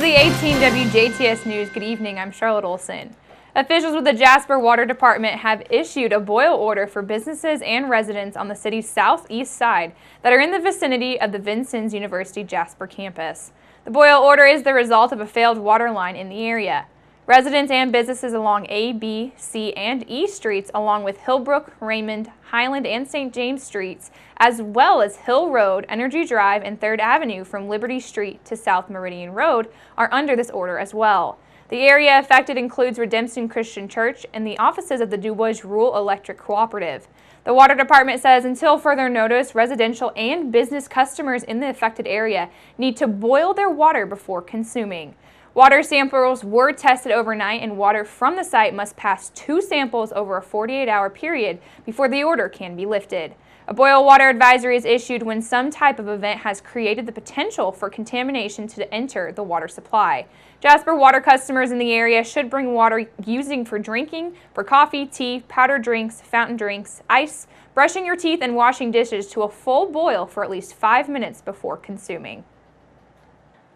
the 18 WJTS News, good evening. I'm Charlotte Olson. Officials with the Jasper Water Department have issued a boil order for businesses and residents on the city's southeast side that are in the vicinity of the Vincennes University Jasper campus. The boil order is the result of a failed water line in the area. Residents and businesses along A, B, C, and E streets, along with Hillbrook, Raymond, Highland, and St. James streets, as well as Hill Road, Energy Drive, and 3rd Avenue from Liberty Street to South Meridian Road, are under this order as well. The area affected includes Redemption Christian Church and the offices of the DuBois Rural Electric Cooperative. The Water Department says until further notice, residential and business customers in the affected area need to boil their water before consuming. Water samples were tested overnight, and water from the site must pass 2 samples over a 48-hour period before the order can be lifted. A boil water advisory is issued when some type of event has created the potential for contamination to enter the water supply. Jasper water customers in the area should bring water using for drinking, for coffee, tea, powdered drinks, fountain drinks, ice, brushing your teeth, and washing dishes to a full boil for at least 5 minutes before consuming.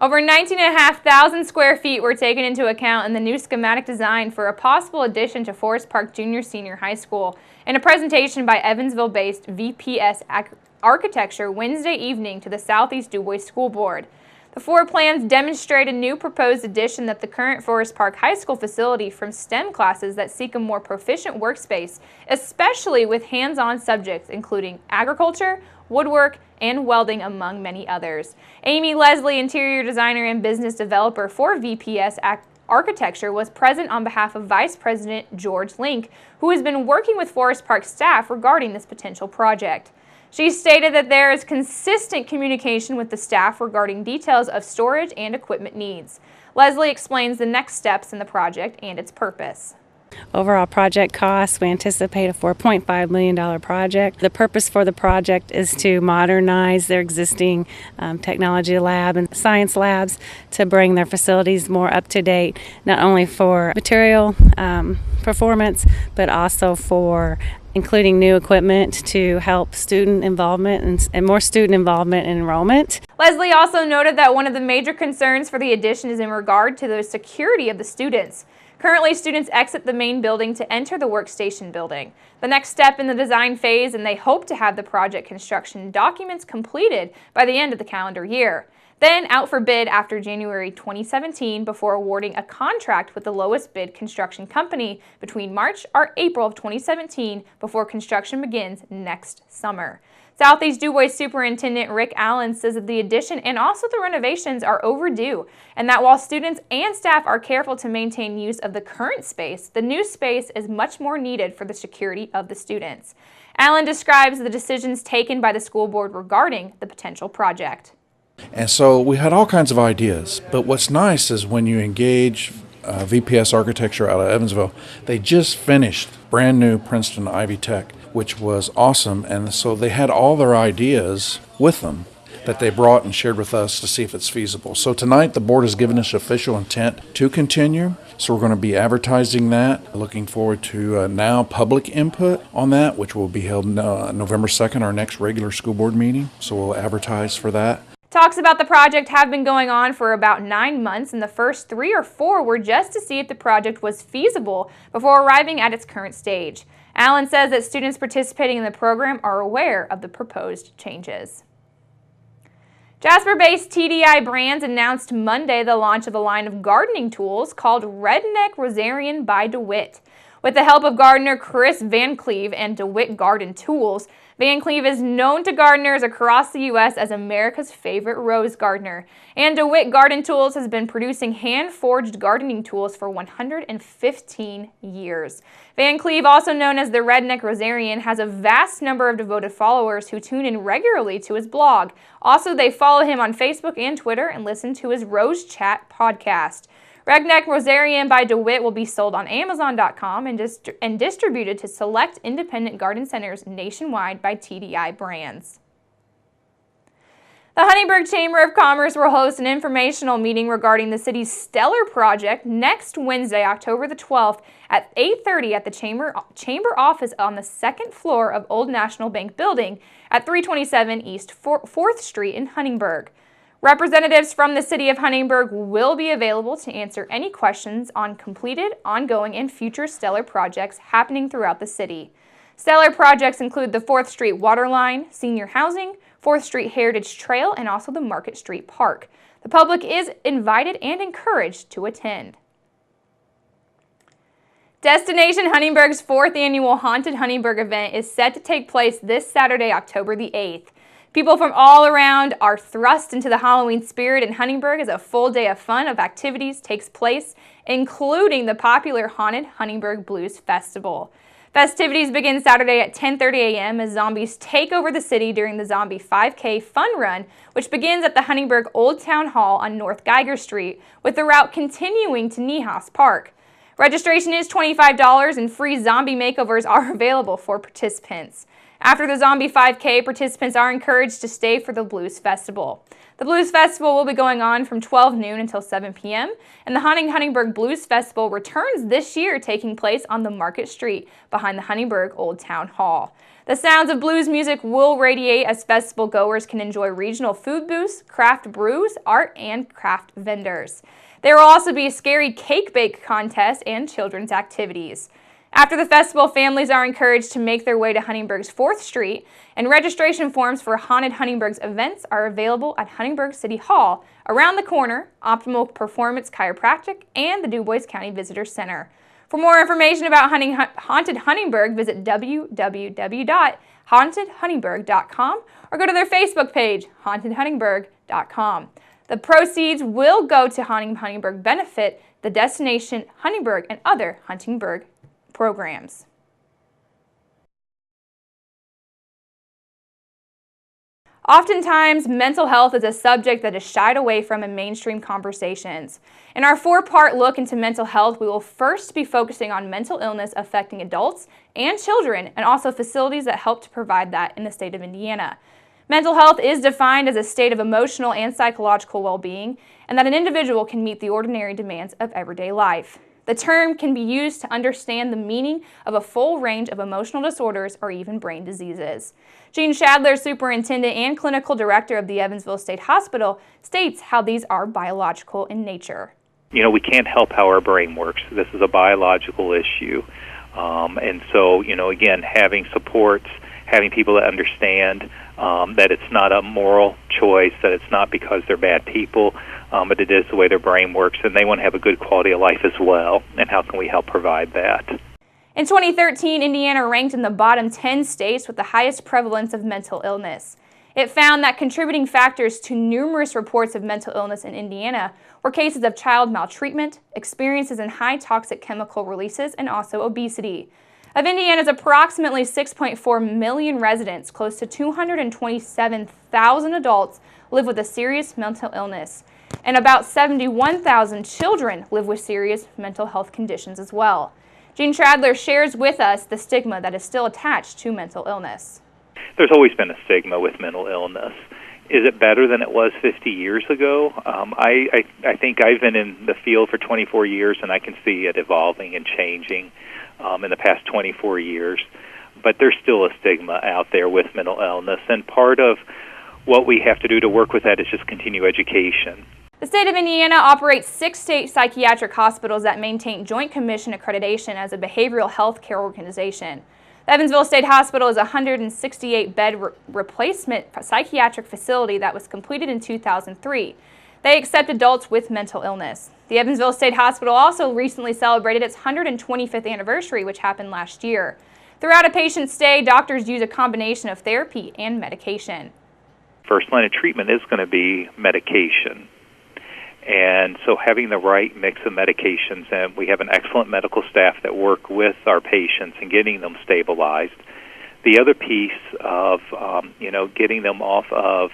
Over 19,500 square feet were taken into account in the new schematic design for a possible addition to Forest Park Junior-Senior High School in a presentation by Evansville-based VPS Architecture Wednesday evening to the Southeast DuBois School Board. The 4 plans demonstrate a new proposed addition that the current Forest Park High School facility from STEM classes that seek a more proficient workspace, especially with hands-on subjects including agriculture, woodwork, and welding, among many others. Amy Leslie, interior designer and business developer for VPS Architecture, was present on behalf of Vice President George Link, who has been working with Forest Park staff regarding this potential project. She stated that there is consistent communication with the staff regarding details of storage and equipment needs. Leslie explains the next steps in the project and its purpose. Overall project costs, we anticipate a $4.5 million project. The purpose for the project is to modernize their existing technology lab and science labs to bring their facilities more up to date, not only for material performance, but also for including new equipment to help student involvement and more student involvement and enrollment. Leslie also noted that one of the major concerns for the addition is in regard to the security of the students. Currently, students exit the main building to enter the workstation building. The next step in the design phase, and they hope to have the project construction documents completed by the end of the calendar year. Then out for bid after January 2017 before awarding a contract with the lowest bid construction company between March or April of 2017 before construction begins next summer. Southeast DuBois Superintendent Rick Allen says that the addition and also the renovations are overdue, and that while students and staff are careful to maintain use of the current space, the new space is much more needed for the security of the students. Allen describes the decisions taken by the school board regarding the potential project. And so we had all kinds of ideas, but what's nice is when you engage VPS Architecture out of Evansville, they just finished brand new Princeton Ivy Tech, which was awesome, and so they had all their ideas with them that they brought and shared with us to see if it's feasible. So tonight the board has given us official intent to continue, so we're going to be advertising that. Looking forward to now public input on that, which will be held November 2nd, our next regular school board meeting, so we'll advertise for that. Talks about the project have been going on for about 9 months, and the first 3 or 4 were just to see if the project was feasible before arriving at its current stage. Allen says that students participating in the program are aware of the proposed changes. Jasper-based TDI Brands announced Monday the launch of a line of gardening tools called Redneck Rosarian by DeWitt. With the help of gardener Chris Van Cleve and DeWitt Garden Tools, Van Cleve is known to gardeners across the U.S. as America's favorite rose gardener, and DeWitt Garden Tools has been producing hand-forged gardening tools for 115 years. Van Cleve, also known as the Redneck Rosarian, has a vast number of devoted followers who tune in regularly to his blog. Also, they follow him on Facebook and Twitter and listen to his Rose Chat podcast. Redneck Rosarian by DeWitt will be sold on Amazon.com and distributed to select independent garden centers nationwide by TDI Brands. The Huntingburg Chamber of Commerce will host an informational meeting regarding the city's Stellar project next Wednesday, October the 12th at 8:30 at the chamber office on the 2nd floor of Old National Bank Building at 327 East 4th Street in Huntingburg. Representatives from the City of Huntingburg will be available to answer any questions on completed, ongoing, and future stellar projects happening throughout the city. Stellar projects include the 4th Street Water Line, senior housing, 4th Street Heritage Trail, and also the Market Street Park. The public is invited and encouraged to attend. Destination Huntingburg's 4th annual Haunted Huntingburg event is set to take place this Saturday, October the 8th. People from all around are thrust into the Halloween spirit in Huntingburg as a full day of fun of activities takes place, including the popular Haunted Huntingburg Blues Festival. Festivities begin Saturday at 10:30 a.m. as zombies take over the city during the Zombie 5K Fun Run, which begins at the Huntingburg Old Town Hall on North Geiger Street, with the route continuing to Niehaus Park. Registration is $25 and free zombie makeovers are available for participants. After the Zombie 5K, participants are encouraged to stay for the Blues Festival. The Blues Festival will be going on from 12 noon until 7 p.m., and the Huntingburg Blues Festival returns this year, taking place on the Market Street behind the Huntingburg Old Town Hall. The sounds of blues music will radiate as festival goers can enjoy regional food booths, craft brews, art, and craft vendors. There will also be a scary cake bake contest and children's activities. After the festival, families are encouraged to make their way to Huntingburg's 4th Street, and registration forms for Haunted Huntingburg's events are available at Huntingburg City Hall, around the corner, Optimal Performance Chiropractic, and the DuBois County Visitor Center. For more information about Haunted Huntingburg, visit www.hauntedhuntingburg.com or go to their Facebook page, hauntedhuntingburg.com. The proceeds will go to Haunting Huntingburg benefit the Destination Huntingburg and other Huntingburg programs. Oftentimes, mental health is a subject that is shied away from in mainstream conversations. In our 4-part look into mental health, we will first be focusing on mental illness affecting adults and children, and also facilities that help to provide that in the state of Indiana. Mental health is defined as a state of emotional and psychological well-being, and that an individual can meet the ordinary demands of everyday life. The term can be used to understand the meaning of a full range of emotional disorders or even brain diseases. Gene Shadler, Superintendent and Clinical Director of the Evansville State Hospital, states how these are biological in nature. You know, we can't help how our brain works. This is a biological issue. And so, again, having supports, having people that understand that it's not a moral choice, that it's not because they're bad people, but it is the way their brain works, and they want to have a good quality of life as well. And how can we help provide that? In 2013, Indiana ranked in the bottom 10 states with the highest prevalence of mental illness. It found that contributing factors to numerous reports of mental illness in Indiana were cases of child maltreatment, experiences in high toxic chemical releases, and also obesity. Of Indiana's approximately 6.4 million residents, close to 227,000 adults live with a serious mental illness, and about 71,000 children live with serious mental health conditions as well. Gene Shadler shares with us the stigma that is still attached to mental illness. There's always been a stigma with mental illness. Is it better than it was 50 years ago? I think I've been in the field for 24 years, and I can see it evolving and changing in the past 24 years. But there's still a stigma out there with mental illness, and part of what we have to do to work with that is just continue education. The state of Indiana operates 6 state psychiatric hospitals that maintain Joint Commission accreditation as a behavioral health care organization. The Evansville State Hospital is a 168-bed replacement psychiatric facility that was completed in 2003. They accept adults with mental illness. The Evansville State Hospital also recently celebrated its 125th anniversary, which happened last year. Throughout a patient's stay, doctors use a combination of therapy and medication. First line of treatment is going to be medication. And so having the right mix of medications, and we have an excellent medical staff that work with our patients and getting them stabilized. The other piece of, getting them off of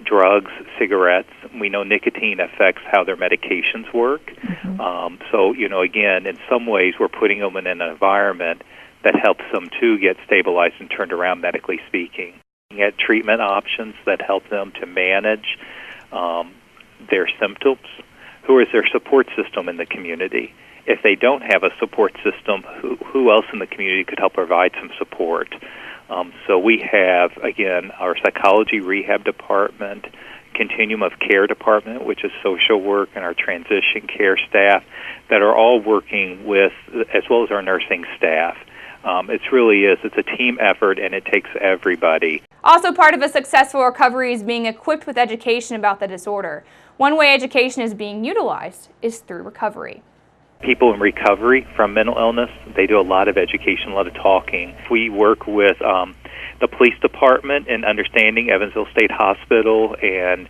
drugs, cigarettes, we know nicotine affects how their medications work. Mm-hmm. Again, in some ways we're putting them in an environment that helps them to get stabilized and turned around medically speaking. At treatment options that help them to manage their symptoms. Who is their support system in the community? If they don't have a support system, who else in the community could help provide some support? So we have, again, our psychology rehab department, continuum of care department, which is social work, and our transition care staff that are all working with, as well as our nursing staff. It's a team effort, and it takes everybody. Also part of a successful recovery is being equipped with education about the disorder. One way education is being utilized is through recovery. People in recovery from mental illness, they do a lot of education, a lot of talking. We work with the police department in understanding Evansville State Hospital and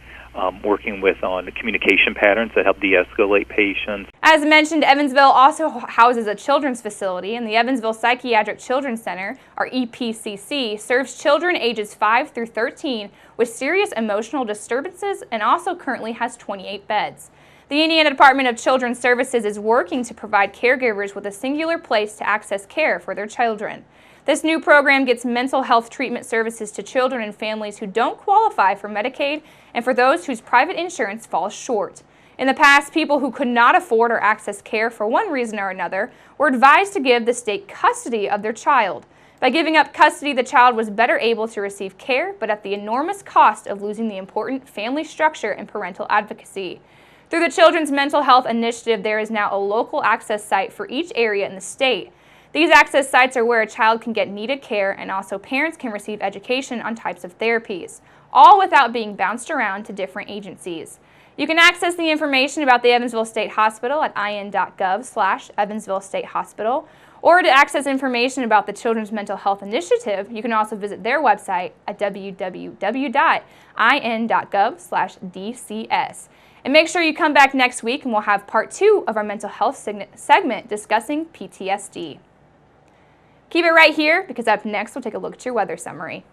working with on the communication patterns that help de-escalate patients. As mentioned, Evansville also houses a children's facility, and the Evansville Psychiatric Children's Center, or EPCC, serves children ages 5 through 13 with serious emotional disturbances and also currently has 28 beds. The Indiana Department of Children's Services is working to provide caregivers with a singular place to access care for their children. This new program gets mental health treatment services to children and families who don't qualify for Medicaid and for those whose private insurance falls short. In the past, people who could not afford or access care for one reason or another were advised to give the state custody of their child. By giving up custody, the child was better able to receive care, but at the enormous cost of losing the important family structure and parental advocacy. Through the Children's Mental Health Initiative, there is now a local access site for each area in the state. These access sites are where a child can get needed care, and also parents can receive education on types of therapies, all without being bounced around to different agencies. You can access the information about the Evansville State Hospital at in.gov/Evansville State Hospital, or to access information about the Children's Mental Health Initiative, you can also visit their website at www.in.gov/DCS. And make sure you come back next week and we'll have part 2 of our mental health segment discussing PTSD. Keep it right here, because up next we'll take a look at your weather summary.